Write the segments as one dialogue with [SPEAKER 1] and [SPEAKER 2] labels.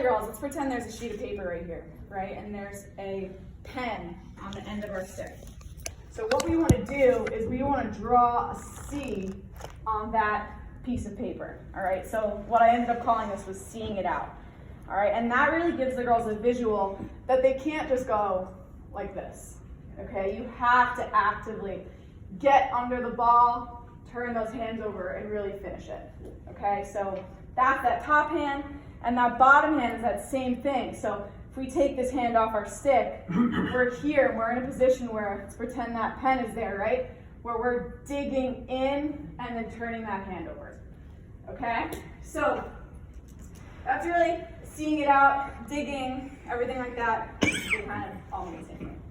[SPEAKER 1] the girls, let's pretend there's a sheet of paper right here, right? And there's a pen on the end of our stick. So what we want to do is we want to draw a C on that piece of paper, all right? So what I ended up calling this was seeing it out, all right? And that really gives the girls a visual that they can't just go like this, okay? You have to actively get under the ball, turn those hands over, and really finish it, okay? So that's that top hand, and that bottom hand is that same thing. So if we take this hand off our stick, we're here, and we're in a position where, let's pretend that pen is there, right? Where we're digging in and then turning that hand over, okay? So that's really seeing it out, digging, everything like that. They kind of all mean the same thing.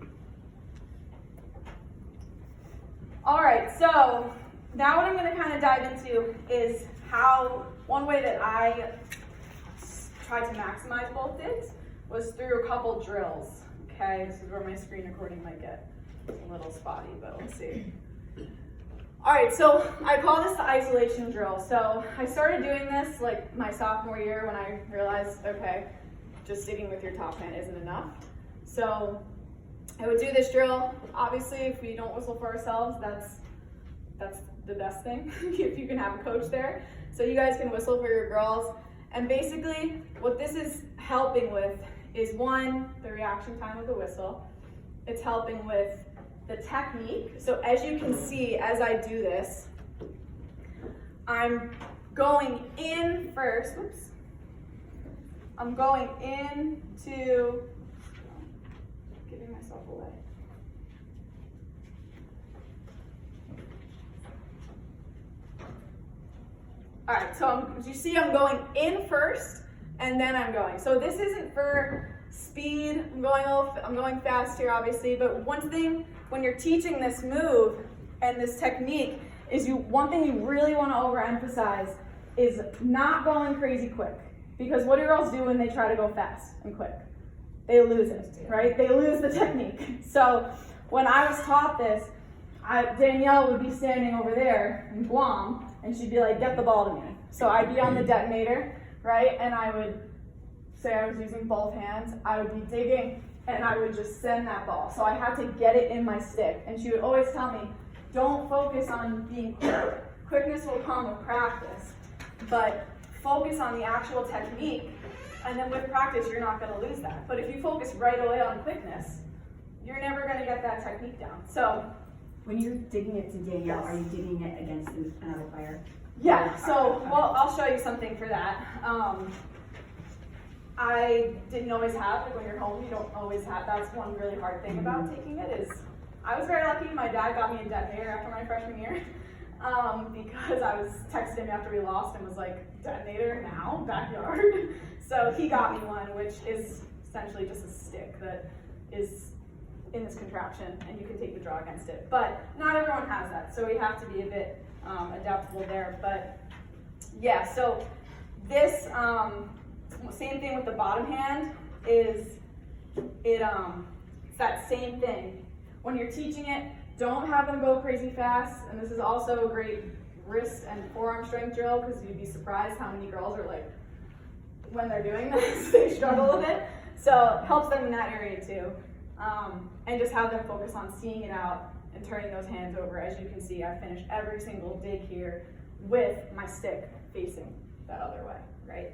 [SPEAKER 1] All right, so now what I'm going to kind of dive into is how, one way that I tried to maximize both digs was through a couple drills, okay? This is where my screen recording might get a little spotty, but we'll see. All right, so I call this the isolation drill. So I started doing this like my sophomore year when I realized, okay, just sticking with your top hand isn't enough. So I would do this drill. Obviously, if we don't whistle for ourselves, that's the best thing, if you can have a coach there. So you guys can whistle for your girls. And basically, what this is helping with is, one, the reaction time of the whistle. It's helping with the technique. So as you can see, as I do this, I'm going in first. Oops. I'm going into, giving myself away. All right, so as you see, I'm going in first, and then I'm going. So this isn't for speed. I'm going fast here, obviously, but one thing when you're teaching this move and this technique is one thing you really want to overemphasize is not going crazy quick. Because what do girls do when they try to go fast and quick? They lose it, right? They lose the technique. So when I was taught this, Danielle would be standing over there in Guam, and she'd be like, get the ball to me. So I'd be on the detonator, right? And I would say I was using both hands. I would be digging, and I would just send that ball. So I had to get it in my stick. And she would always tell me, don't focus on being quick. Quickness will come with practice, but focus on the actual technique. And then with practice, you're not going to lose that. But if you focus right away on quickness, you're never going to get that technique down. So
[SPEAKER 2] when you're digging it to Danielle, yes. Are you digging it against another player?
[SPEAKER 1] Yeah, so well, I'll show you something for that. I didn't always have, like when you're home, you don't always have, that's one really hard thing about taking it is, I was very lucky, my dad got me a detonator after my freshman year, because I was texting him after we lost and was like, detonator now, backyard. So he got me one, which is essentially just a stick that is in this contraption, and you can take the draw against it. But not everyone has that, so we have to be a bit adaptable there. But yeah, so this same thing with the bottom hand is it's that same thing. When you're teaching it, don't have them go crazy fast. And this is also a great wrist and forearm strength drill because you'd be surprised how many girls are like, when they're doing this, they struggle with it. So it helps them in that area too. And just have them focus on seeing it out and turning those hands over. As you can see, I finished every single dig here with my stick facing that other way, right?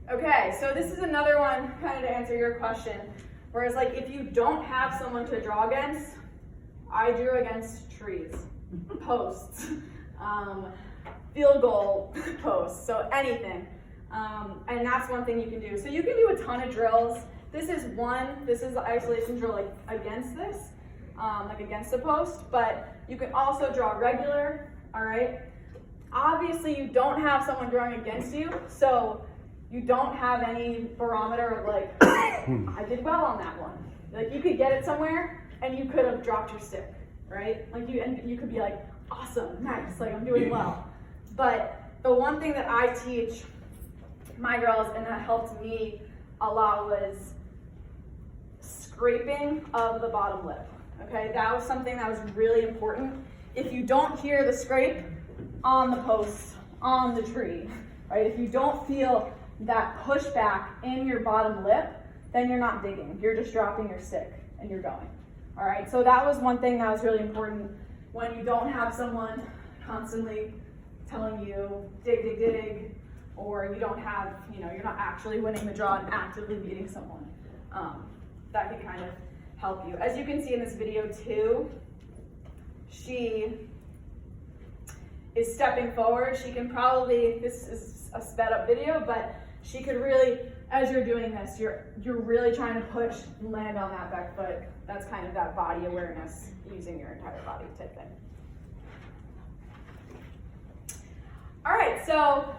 [SPEAKER 1] Okay, so this is another one kind of to answer your question. Whereas like if you don't have someone to draw against, I drew against trees, posts, field goal posts, so anything. And that's one thing you can do. So you can do a ton of drills. This is the isolation drill like against this, like against the post, but you can also draw regular, all right? Obviously you don't have someone drawing against you, so you don't have any barometer of like, I did well on that one. Like you could get it somewhere and you could have dropped your stick, right? Like you could be like, awesome, nice, like I'm doing well. But the one thing that I teach my girls and that helped me a lot was scraping of the bottom lip, okay? That was something that was really important. If you don't hear the scrape on the post, on the tree, right? If you don't feel that pushback in your bottom lip, then you're not digging. You're just dropping your stick and you're going. All right, so that was one thing that was really important when you don't have someone constantly telling you dig, dig, dig, or you don't have, you're not actually winning the draw and actively beating someone. That can kind of help you. As you can see in this video too, she is stepping forward. She can probably, this is a sped up video, but she could really, as you're doing this, you're really trying to push and land on that back foot. That's kind of that body awareness, using your entire body type thing. All right, so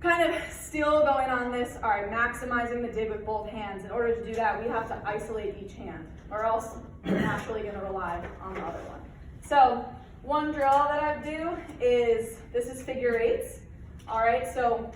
[SPEAKER 1] kind of still going on this, all right, maximizing the dig with both hands. In order to do that, we have to isolate each hand, or else we're naturally going to rely on the other one. So one drill that I do is, this is figure eights. All right, so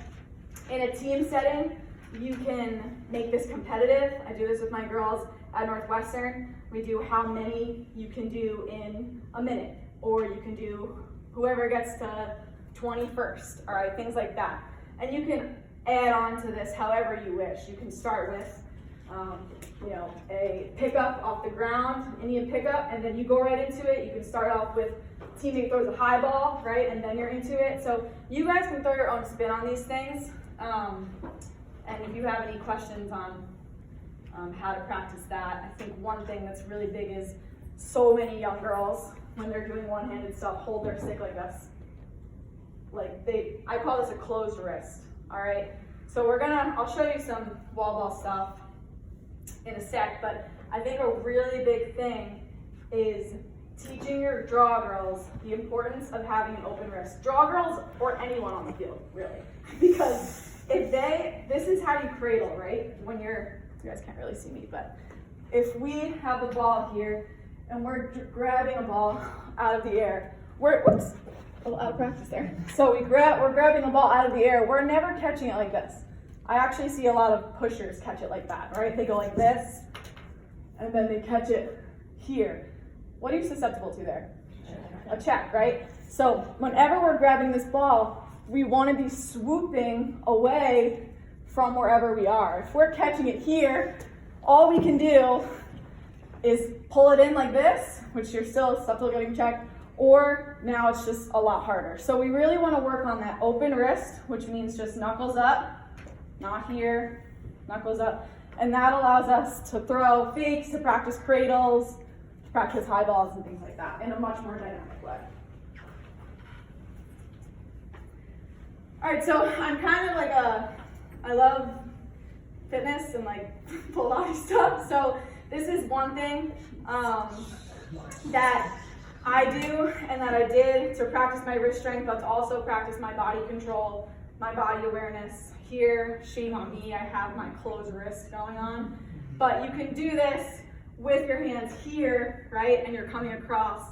[SPEAKER 1] in a team setting, you can make this competitive. I do this with my girls at Northwestern. We do how many you can do in a minute, or you can do whoever gets to 20 first, all right, things like that. And you can add on to this however you wish. You can start with, a pickup off the ground, Indian pickup, and then you go right into it. You can start off with teammate throws a high ball, right, and then you're into it. So you guys can throw your own spin on these things. And if you have any questions on how to practice that, I think one thing that's really big is so many young girls, when they're doing one-handed stuff, hold their stick like this. I call this a closed wrist, all right? So I'll show you some wall ball stuff in a sec, but I think a really big thing is teaching your draw girls the importance of having an open wrist. Draw girls, or anyone on the field, really. Because this is how you cradle, right? You guys can't really see me, but if we have the ball here, and we're grabbing a ball out of the air, whoops, a little out of practice there. So we're grabbing a ball out of the air, we're never catching it like this. I actually see a lot of pushers catch it like that, right? They go like this, and then they catch it here. What are you susceptible to there? A check, right? So whenever we're grabbing this ball, we want to be swooping away from wherever we are. If we're catching it here, all we can do is pull it in like this, which you're still getting checked, or now it's just a lot harder. So we really want to work on that open wrist, which means just knuckles up, not here, knuckles up, and that allows us to throw fakes, to practice cradles, to practice high balls and things like that in a much more dynamic way. All right, so I'm kind of I love fitness and full body stuff. So this is one thing that I do and that I did to practice my wrist strength, but to also practice my body control, my body awareness. Here, shame on me, I have my closed wrist going on. But you can do this with your hands here, right? And you're coming across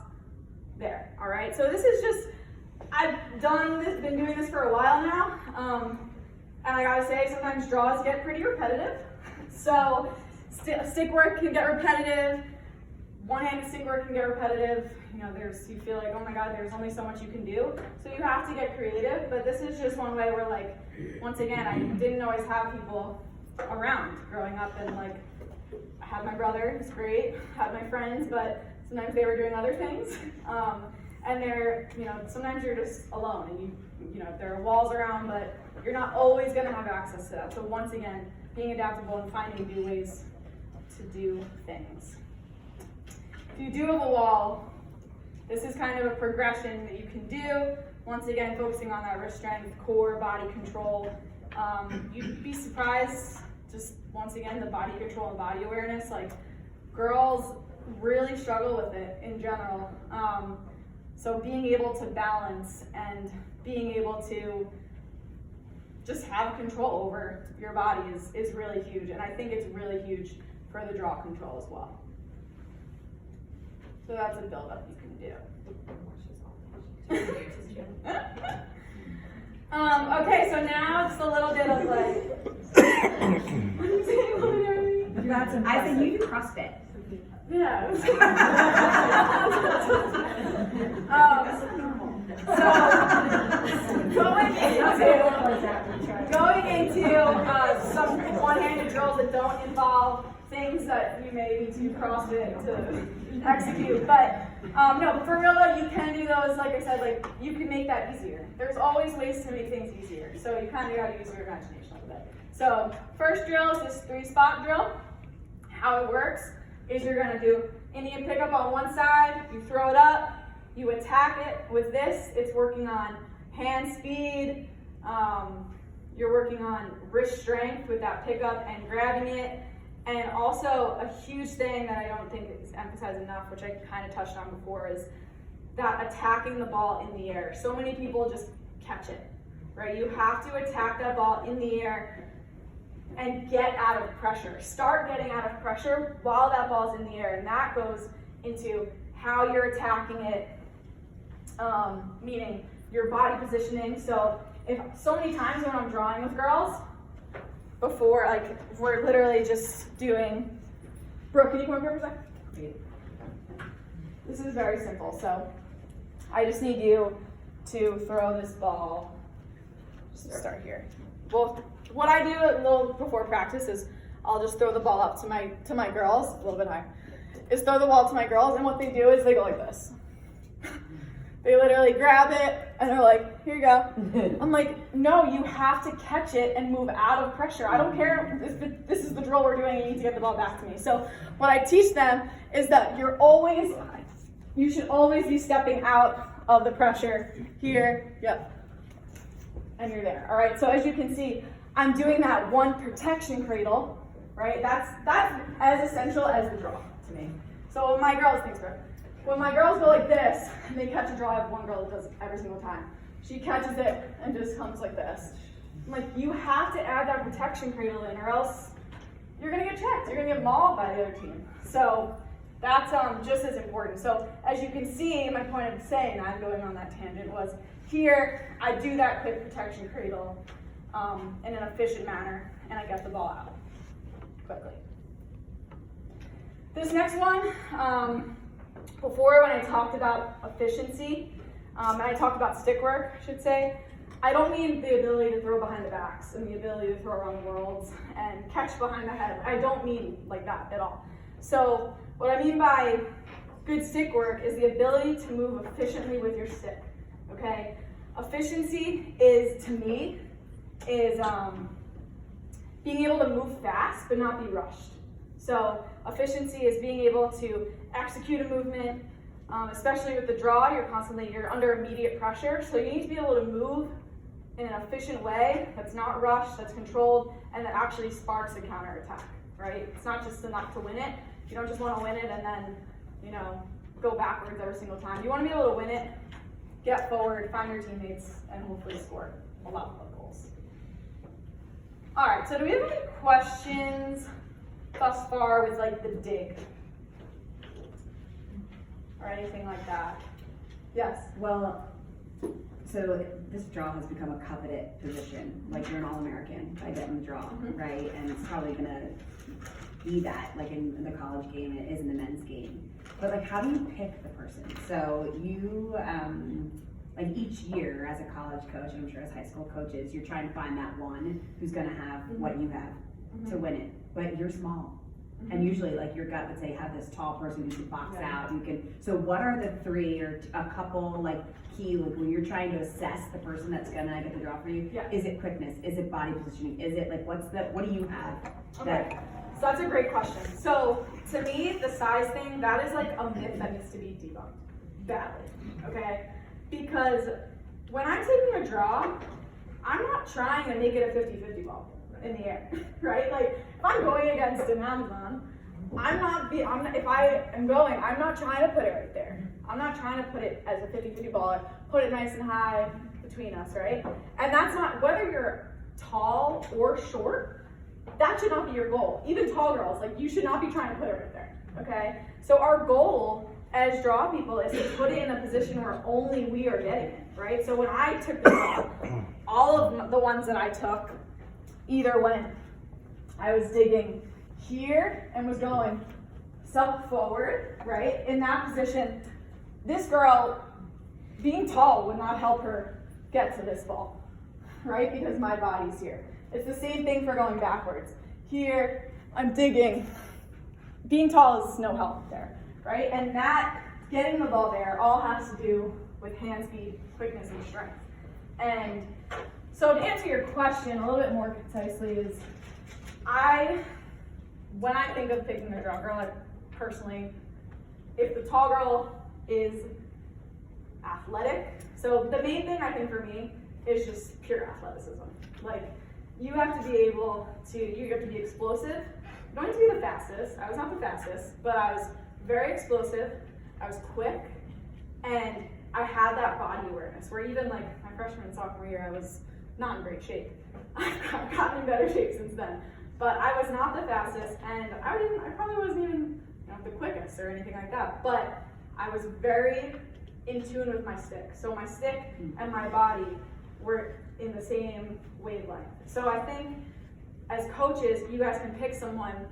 [SPEAKER 1] there, all right? So this is just, I've been doing this for a while now. And I gotta say, sometimes draws get pretty repetitive. So stick work can get repetitive. One-handed stick work can get repetitive. You feel like, oh my God, there's only so much you can do. So you have to get creative, but this is just one way where once again, I didn't always have people around growing up, and I had my brother, who's great, had my friends, but sometimes they were doing other things. And sometimes you're just alone, and there are walls around, but you're not always gonna have access to that. So once again, being adaptable and finding new ways to do things. If you do have a wall, this is kind of a progression that you can do. Once again, focusing on that wrist strength, core, body control. You'd be surprised, just once again, the body control and body awareness. Girls really struggle with it in general. So being able to balance and being able to just have control over your body is really huge. And I think it's really huge for the draw control as well. So that's a build-up you can do. Okay, so now it's a little bit of
[SPEAKER 2] That's impressive. I think you do CrossFit.
[SPEAKER 1] Yeah. So going into into some one-handed drills that don't involve things that you may need to do CrossFit to execute. But no, for real though, you can do those, like I said, like you can make that easier. There's always ways to make things easier. So you kind of got to use your imagination a little bit. So first drill is this 3-spot drill. How it works is you're going to do Indian pickup on one side, you throw it up, you attack it with this. It's working on hand speed, you're working on wrist strength with that pickup and grabbing it. And also a huge thing that I don't think is emphasized enough, which I kind of touched on before, is that attacking the ball in the air. So many people just catch it, right? You have to attack that ball in the air and get out of pressure. Start getting out of pressure while that ball's in the air, and that goes into how you're attacking it, meaning your body positioning. So so many times when I'm drawing with girls, before, like, we're literally just doing, Brooke, can you come up here for a second? This is very simple. So I just need you to throw this ball, just start here. Well, what I do a little before practice is I'll just throw the ball up to my girls, a little bit higher, is throw the ball to my girls, and what they do is they go like this. They literally grab it, and they're like, here you go. I'm like, no, you have to catch it and move out of pressure. I don't care if this is the drill we're doing, you need to get the ball back to me. So what I teach them is that you should always be stepping out of the pressure. Here, yep, and you're there. All right, so as you can see, I'm doing that one protection cradle, right? That's as essential as the draw to me. So when my girls, when my girls go like this, and they catch a draw, I have one girl that does it every single time. She catches it and just comes like this. I'm like, you have to add that protection cradle in, or else you're gonna get checked. You're gonna get mauled by the other team. So that's just as important. So as you can see, my point of saying I'm going on that tangent was here, I do that quick protection cradle in an efficient manner, and I get the ball out quickly. This next one, before when I talked about efficiency, and I talked about stick work, I should say, I don't mean the ability to throw behind the backs and the ability to throw around the worlds and catch behind the head. I don't mean like that at all. So what I mean by good stick work is the ability to move efficiently with your stick, okay? Efficiency is, to me, is being able to move fast but not be rushed. So efficiency is being able to execute a movement, especially with the draw, you're under immediate pressure. So you need to be able to move in an efficient way that's not rushed, that's controlled, and that actually sparks a counterattack, right? It's not just enough to win it. You don't just want to win it and then, go backwards every single time. You want to be able to win it, get forward, find your teammates, and hopefully score a lot of goals. All right, so do we have any questions thus far with like the dig or anything like that? Yes?
[SPEAKER 2] Well, so this draw has become a coveted position. Like, you're an All-American by getting the draw, right? And it's probably gonna be that, like in the college game, it is in the men's game. But like, how do you pick the person? So you, like each year as a college coach, and I'm sure as high school coaches, you're trying to find that one who's gonna have what you have to win it. But you're small. And usually, like, your gut would say, have this tall person who can box out, who can. So what are the 3 or a couple, like, key, like, when you're trying to assess the person that's gonna get the draw for you?
[SPEAKER 1] Yeah.
[SPEAKER 2] Is it quickness? Is it body positioning? Is it, like, what do you have?
[SPEAKER 1] Okay, so that's a great question. So to me, the size thing, that is like a myth that needs to be debunked badly, okay? Because when I'm taking a draw, I'm not trying to make it a 50-50 ball in the air, right? Like, if I'm going against an Amazon, if I am going, I'm not trying to put it right there. I'm not trying to put it as a 50-50 ball, put it nice and high between us, right? And that's not, whether you're tall or short, that should not be your goal. Even tall girls, like, you should not be trying to put it right there, okay? So our goal as draw people is to put it in a position where only we are getting it, right? So when I took the draw, all of the ones that I took, either when I was digging here and was going self forward, right? In that position, this girl, being tall would not help her get to this ball, right? Because my body's here. It's the same thing for going backwards. Here, I'm digging. Being tall is no help there, right? And that, getting the ball there, all has to do with hand speed, quickness, and strength. And so to answer your question a little bit more concisely is, when I think of picking a draw girl, like personally, if the tall girl is athletic, so the main thing I think for me is just pure athleticism. Like, you have to be able to, you have to be explosive. You don't have to be the fastest. I was not the fastest, but I was very explosive. I was quick, and I had that body awareness where even like my freshman and sophomore year, I was not in great shape. I've gotten in better shape since then, but I was not the fastest, and I probably wasn't even the quickest or anything like that, but I was very in tune with my stick. So my stick and my body were in the same wavelength. So I think as coaches, you guys can pick someone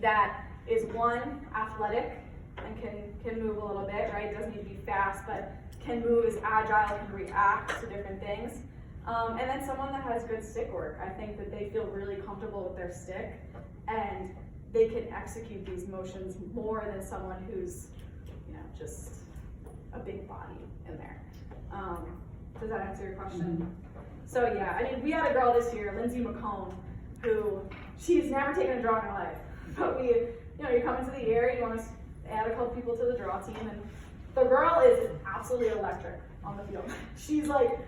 [SPEAKER 1] that is one, athletic, and can move a little bit, right? Doesn't need to be fast, but can move, is agile, can react to different things. And then someone that has good stick work. I think that they feel really comfortable with their stick, and they can execute these motions more than someone who's, just a big body in there. Does that answer your question? So yeah, I mean, we had a girl this year, Lindsay McCone, who she's never taken a draw in her life. But you come into the year, you want to add a couple people to the draw team, and the girl is absolutely electric on the field. She's like,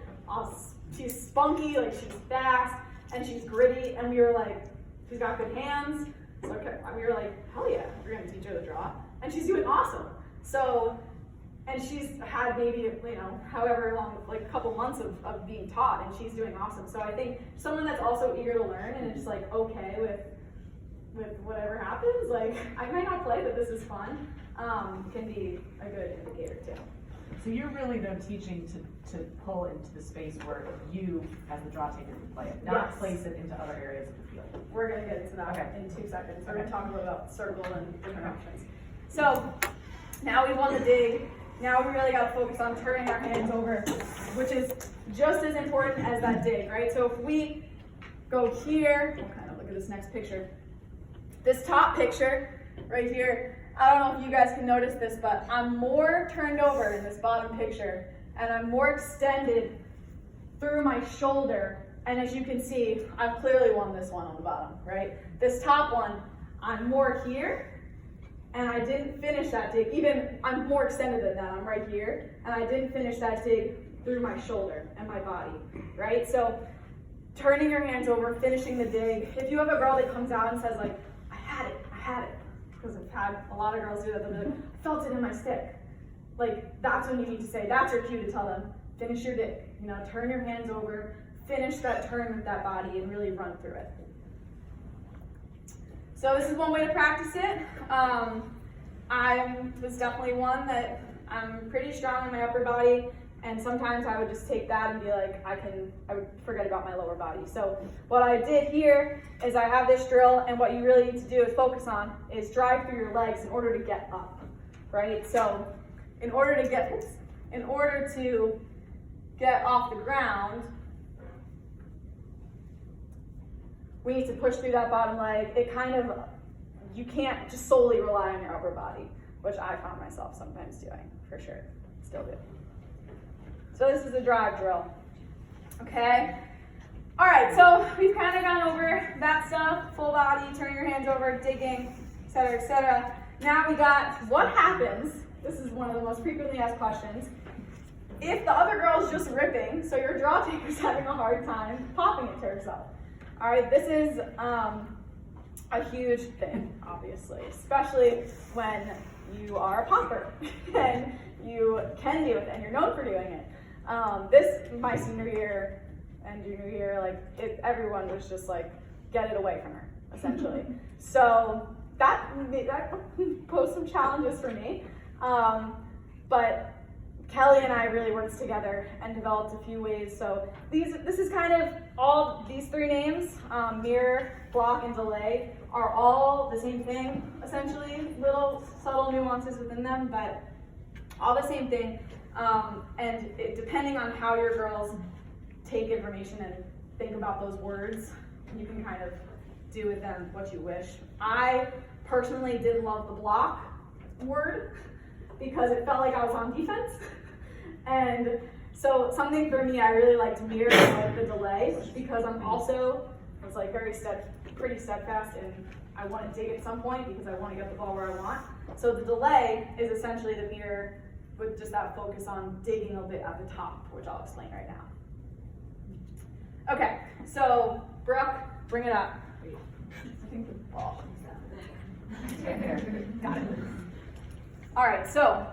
[SPEAKER 1] she's spunky, like she's fast, and she's gritty, and we were like, she's got good hands. So okay, we were like, hell yeah, we're gonna teach her the draw, and she's doing awesome. So, and she's had maybe, however long, like a couple months of being taught, and she's doing awesome. So I think someone that's also eager to learn and is like okay with whatever happens, like I might not play, but this is fun, can be a good indicator too.
[SPEAKER 3] So you're really though teaching to pull into the space where you, as the draw taker, can play it, not place it into other areas of the field.
[SPEAKER 1] We're going to get into that in 2 seconds. We're going to talk a little about circle and different options. So now we won the dig. Now we really got to focus on turning our hands over, which is just as important as that dig, right? So if we go here, we'll kind of look at this next picture. This top picture right here, I don't know if you guys can notice this, but I'm more turned over in this bottom picture, and I'm more extended through my shoulder. And as you can see, I've clearly won this one on the bottom, right? This top one, I'm more here, and I didn't finish that dig. Even I'm more extended than that, I'm right here, and I didn't finish that dig through my shoulder and my body, right? So turning your hands over, finishing the dig. If you have a girl that comes out and says like, I had it, because I've had a lot of girls do that, they'll be like, I felt it in my stick. Like, that's when you need to say, that's your cue to tell them, finish your dig. Turn your hands over, finish that turn with that body, and really run through it. So this is one way to practice it. I was definitely one that I'm pretty strong in my upper body, and sometimes I would just take that and be like, I would forget about my lower body. So what I did here is I have this drill, and what you really need to do is focus on is drive through your legs in order to get up, right? So in order to get off the ground, we need to push through that bottom leg. You can't just solely rely on your upper body, which I found myself sometimes doing, for sure, still do. So this is a drive drill, okay? All right, so we've kind of gone over that stuff, full body, turning your hands over, digging, et cetera, et cetera. Now we got what happens, this is one of the most frequently asked questions, if the other girl's just ripping, so your draw taker's having a hard time popping it to herself. All right, this is a huge thing, obviously, especially when you are a popper and you can do it and you're known for doing it. My senior year and junior year, everyone was just like, get it away from her, essentially. So that posed some challenges for me. But Kelly and I really worked together and developed a few ways. So this is kind of all these three names, mirror, block, and delay, are all the same thing, essentially. Little subtle nuances within them, but all the same thing. Depending on how your girls take information and think about those words, You can kind of do with them what you wish. I personally didn't love the block word because it felt like I was on defense. And so something for me, I really liked mirror, like the delay, because I was like pretty steadfast, and I want to dig at some point because I want to get the ball where I want. So the delay is essentially the mirror with just that focus on digging a bit at the top, which I'll explain right now. Okay, so Brooke, bring it up. I think the ball comes down. Got it. All right, so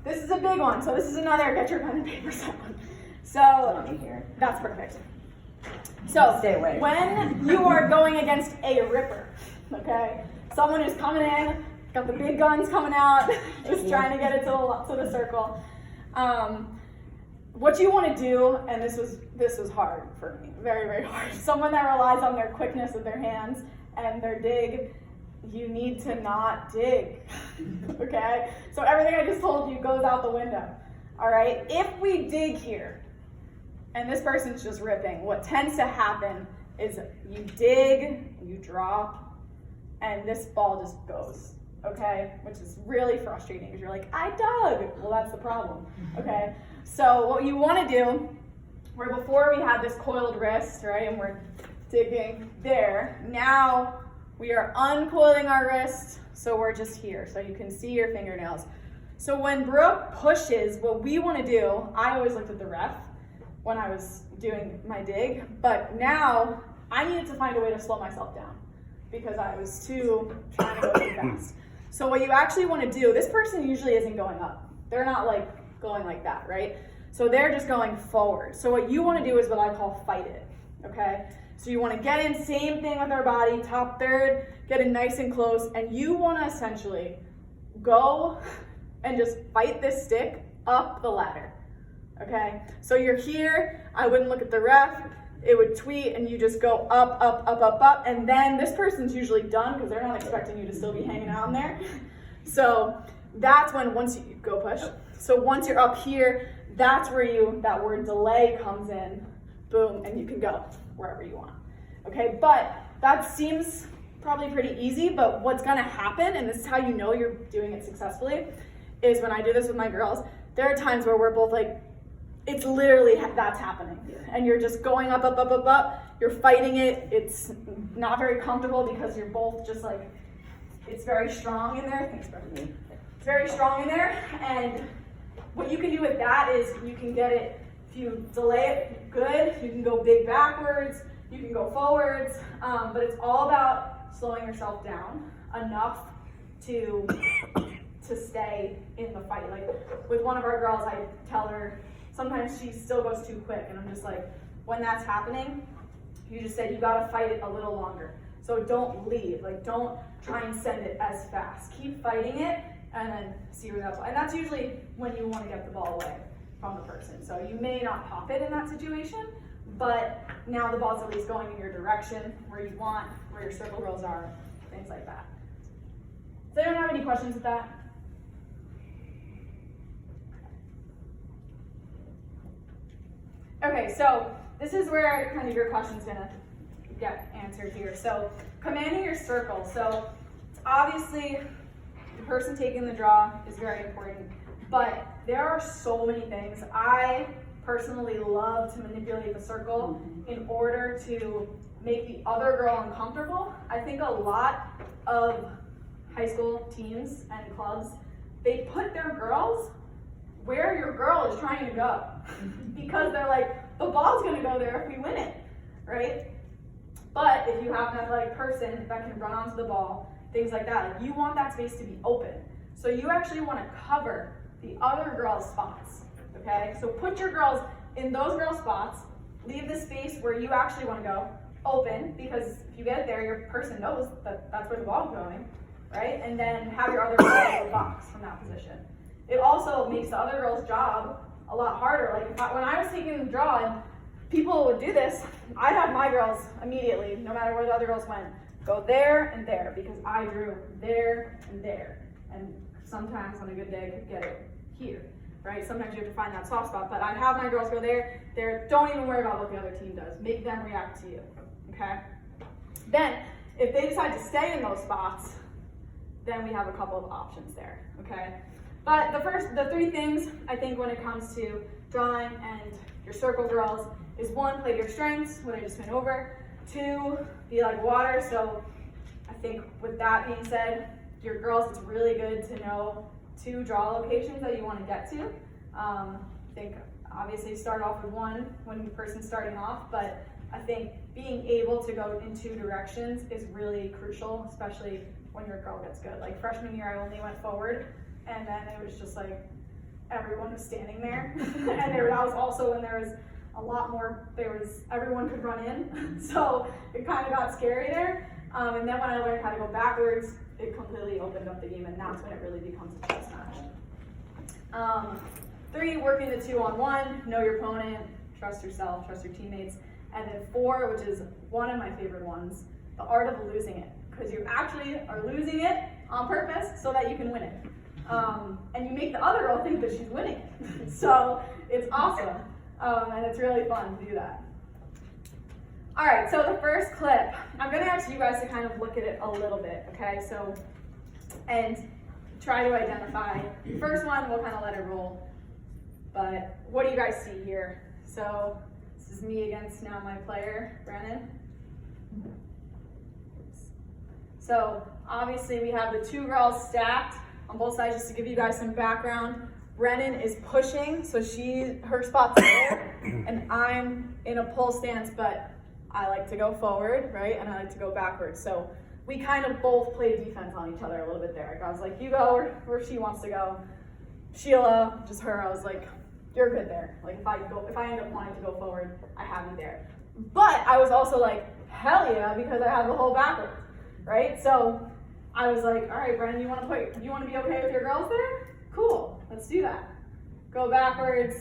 [SPEAKER 1] this is a big one. So this is another get your pen and paper set one. So that's perfect. So
[SPEAKER 2] Stay away.
[SPEAKER 1] when you are going against a ripper, okay, someone who's coming in, got the big guns coming out, just trying to get it to the circle. What you want to do, and this was hard for me, very, very hard. Someone that relies on their quickness of their hands and their dig, you need to not dig, okay? So everything I just told you goes out the window, all right? If we dig here, and this person's just ripping, what tends to happen is you dig, you drop, and this ball just goes, okay? Which is really frustrating because you're like, I dug. Well, that's the problem, okay? So what you want to do, where before we had this coiled wrist, right, and we're digging there, now we are uncoiling our wrist, so we're just here, so you can see your fingernails. So when Brooke pushes, what we want to do, I always looked at the ref when I was doing my dig, but now I needed to find a way to slow myself down because I was trying to go too fast. So what you actually want to do, this person usually isn't going up. They're not like going like that, right? So they're just going forward. So what you want to do is what I call fight it, okay? So you want to get in, same thing with our body, top third, get in nice and close, and you want to essentially go and just fight this stick up the ladder, okay? So you're here, I wouldn't look at the ref, it would tweet, and you just go up, up, up, up, up, and then this person's usually done because they're not expecting you to still be hanging out in there. So that's when, once you go push, so once you're up here, that's where that word delay comes in, boom, and you can go wherever you want, okay? But that seems probably pretty easy, but what's gonna happen, and this is how you know you're doing it successfully, is when I do this with my girls, there are times where we're both like, it's literally that's happening. And you're just going up, up, up, up, up, you're fighting it, it's not very comfortable because you're both just like, it's very strong in there, thanks Brittany. It's very strong in there, and what you can do with that is you can get it, if you delay it good, you can go big backwards, you can go forwards, but it's all about slowing yourself down enough to stay in the fight. Like with one of our girls, I tell her, sometimes she still goes too quick, and I'm just like, when that's happening, you just said you gotta fight it a little longer. So don't leave, like don't try and send it as fast. Keep fighting it, and then see where that's, and that's usually when you wanna get the ball away from the person. So you may not pop it in that situation, but now the ball's at least going in your direction, where you want, where your circle girls are, things like that. Does anyone have any questions with that? Okay, so this is where kind of your question's gonna get answered here. So commanding your circle. So obviously the person taking the draw is very important, but there are so many things. I personally love to manipulate the circle in order to make the other girl uncomfortable. I think a lot of high school teams and clubs, they put their girls where your girl is trying to go because they're like, the ball's gonna go there if we win it, right? But if you have an athletic person that can run onto the ball, things like that, like you want that space to be open. So you actually wanna cover the other girl's spots, okay? So put your girls in those girl spots, leave the space where you actually wanna go open, because if you get it there, your person knows that that's where the ball's going, right? And then have your other girl go box from that position. It also makes the other girl's job a lot harder. Like when I was taking the draw and people would do this, I'd have my girls immediately, no matter where the other girls went, go there and there, because I drew there and there. And sometimes on a good day, I could get it here, right? Sometimes you have to find that soft spot, but I'd have my girls go there, there. Don't even worry about what the other team does. Make them react to you, okay? Then, if they decide to stay in those spots, then we have a couple of options there, okay? But the three things I think when it comes to drawing and your circle draws is 1, play to your strengths, what I just went over. 2, be like water. So I think with that being said, your girls, it's really good to know 2 draw locations that you want to get to. I think obviously start off with 1 when the person's starting off, but I think being able to go in 2 directions is really crucial, especially when your girl gets good. Like freshman year, I only went forward, and then it was just like everyone was standing there, and that was also when there was a lot more. Everyone could run in, so it kind of got scary there. And then when I learned how to go backwards, it completely opened up the game, and that's when it really becomes a chess match. 3, working the 2-on-1, know your opponent, trust yourself, trust your teammates. And then 4, which is one of my favorite ones, the art of losing it. Because you actually are losing it on purpose so that you can win it. And you make the other girl think that she's winning. So it's awesome. And it's really fun to do that. All right, so the first clip, I'm gonna ask you guys to kind of look at it a little bit, okay? So, and try to identify. First one, we'll kind of let it roll. But what do you guys see here? So this is me against now my player, Brennan. So obviously we have the 2 girls stacked on both sides. Just to give you guys some background, Brennan is pushing, so her spot's there, and I'm in a pull stance, but I like to go forward, right? And I like to go backwards. So we kind of both play defense on each other a little bit there. I was like, you go where she wants to go. Sheila, just her, I was like, you're good there. Like if I end up wanting to go forward, I have you there. But I was also like, hell yeah, because I have the whole backwards, right? So I was like, all right, Brennan, you want to be okay with your girls there? Cool, let's do that. Go backwards.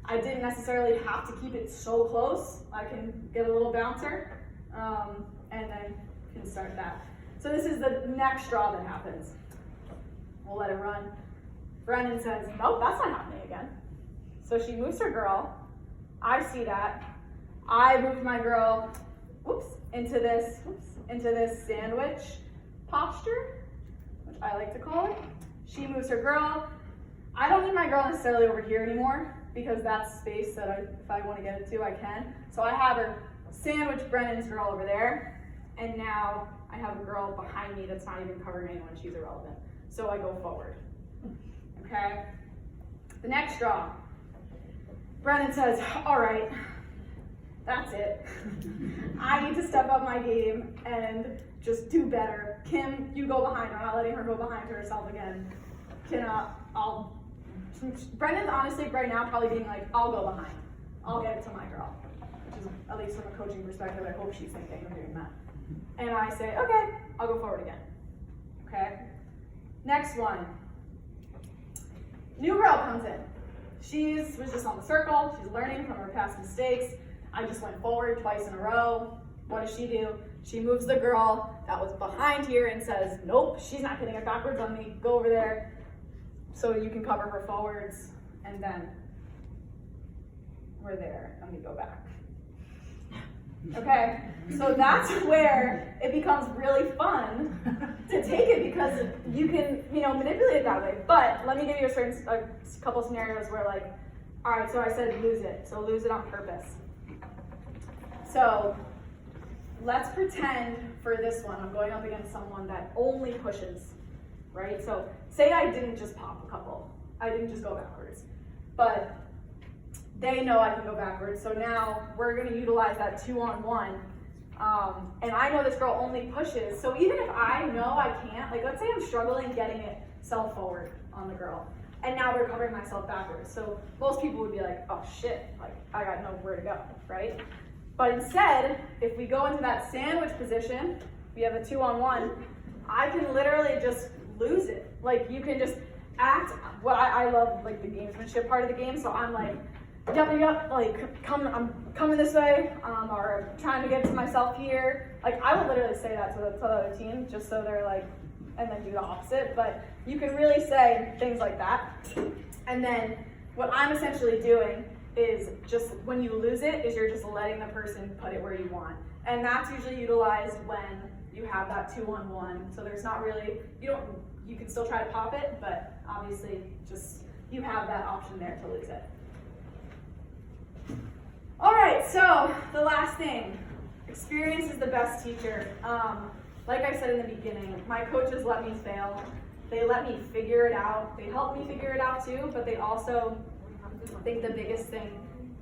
[SPEAKER 1] I didn't necessarily have to keep it so close. I can get a little bouncer, and then can start that. So this is the next draw that happens. We'll let it run. Brennan says, nope, that's not happening again. So she moves her girl. I see that. I moved my girl, into this sandwich posture, which I like to call it. She moves her girl. I don't need my girl necessarily over here anymore because that's space that if I want to get it to, I can. So I have her sandwich Brennan's girl over there, and now I have a girl behind me that's not even covering anyone. She's irrelevant. So I go forward. Okay? The next draw. Brennan says, all right, that's it. I need to step up my game and just do better. Kim, you go behind her. I'm not letting her go behind herself again. Brennan's honestly right now probably being like, I'll go behind. I'll get it to my girl. Which is, at least from a coaching perspective, I hope she's thinking of doing that. And I say, okay, I'll go forward again. Okay? Next one. New girl comes in. She was just on the circle. She's learning from her past mistakes. I just went forward twice in a row. What does she do? She moves the girl that was behind here and says, nope, she's not getting it backwards on me. Go over there so you can cover her forwards. And then we're there. Let me go back. Okay, so that's where it becomes really fun to take it because you can, manipulate it that way. But let me give you a couple scenarios where all right, so I said lose it. So lose it on purpose. So let's pretend for this one, I'm going up against someone that only pushes, right? So say I didn't just pop a couple. I didn't just go backwards. But they know I can go backwards, so now we're going to utilize that 2-on-1. And I know this girl only pushes, so even if I know I can't, let's say I'm struggling getting it self forward on the girl, and now they're covering myself backwards. So most people would be like, oh shit, I got nowhere to go, right? But instead, if we go into that sandwich position, we have a 2-on-1, I can literally just lose it. You can just act, I love the gamesmanship part of the game, so I'm like, yep, I'm coming this way, or I'm trying to get to myself here. I would literally say that to the other team, just so they're and then do the opposite. But you can really say things like that. And then what I'm essentially doing is just when you lose it is you're just letting the person put it where you want. And that's usually utilized when you have that 2-on-1. So there's not really, you can still try to pop it, but obviously just you have that option there to lose it. All right, so the last thing, experience is the best teacher. Like I said in the beginning, my coaches let me fail. They let me figure it out. They help me figure it out too, but they also think the biggest thing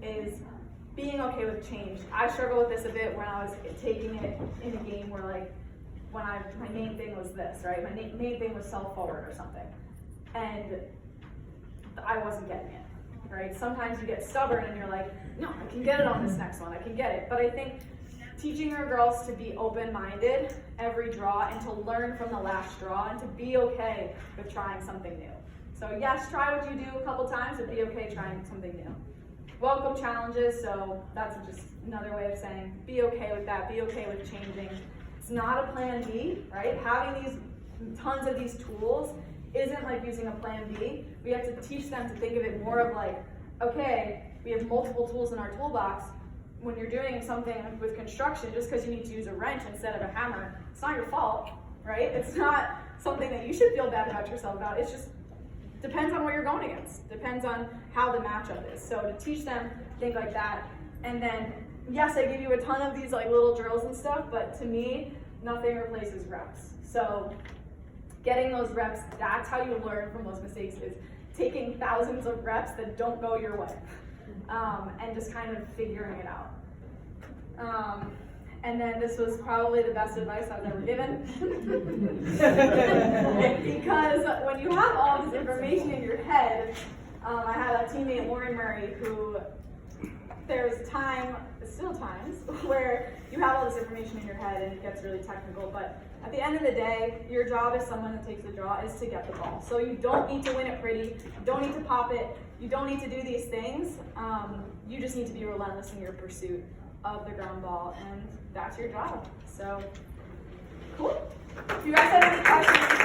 [SPEAKER 1] is being okay with change. I struggled with this a bit when I was taking it in a game where like, my main thing was this, right? My main thing was self-forward or something. And I wasn't getting it, right? Sometimes you get stubborn and you're like, no, I can get it on this next one, I can get it. But I think teaching your girls to be open-minded every draw and to learn from the last draw and to be okay with trying something new. So yes, try what you do a couple times, but be okay trying something new. Welcome challenges, so that's just another way of saying be okay with that, be okay with changing. It's not a plan B, right? Having these tons of these tools isn't like using a plan B. We have to teach them to think of it more of like, okay, we have multiple tools in our toolbox. When you're doing something with construction, just because you need to use a wrench instead of a hammer, it's not your fault, right? It's not something that you should feel bad about yourself about. It's just depends on what you're going against. Depends on how the matchup is. So to teach them, think like that. And then, yes, I give you a ton of these like little drills and stuff, but to me, nothing replaces reps. So getting those reps, that's how you learn from those mistakes, is taking thousands of reps that don't go your way. And just kind of figuring it out. And then this was probably the best advice I was ever given. Because when you have all this information in your head, I had a teammate, Lauren Murray, who there's still times, where you have all this information in your head and it gets really technical, but at the end of the day, your job as someone that takes the draw is to get the ball. So you don't need to win it pretty, you don't need to pop it, you don't need to do these things. You just need to be relentless in your pursuit of the ground ball, and that's your job. So, cool. If you guys have any questions,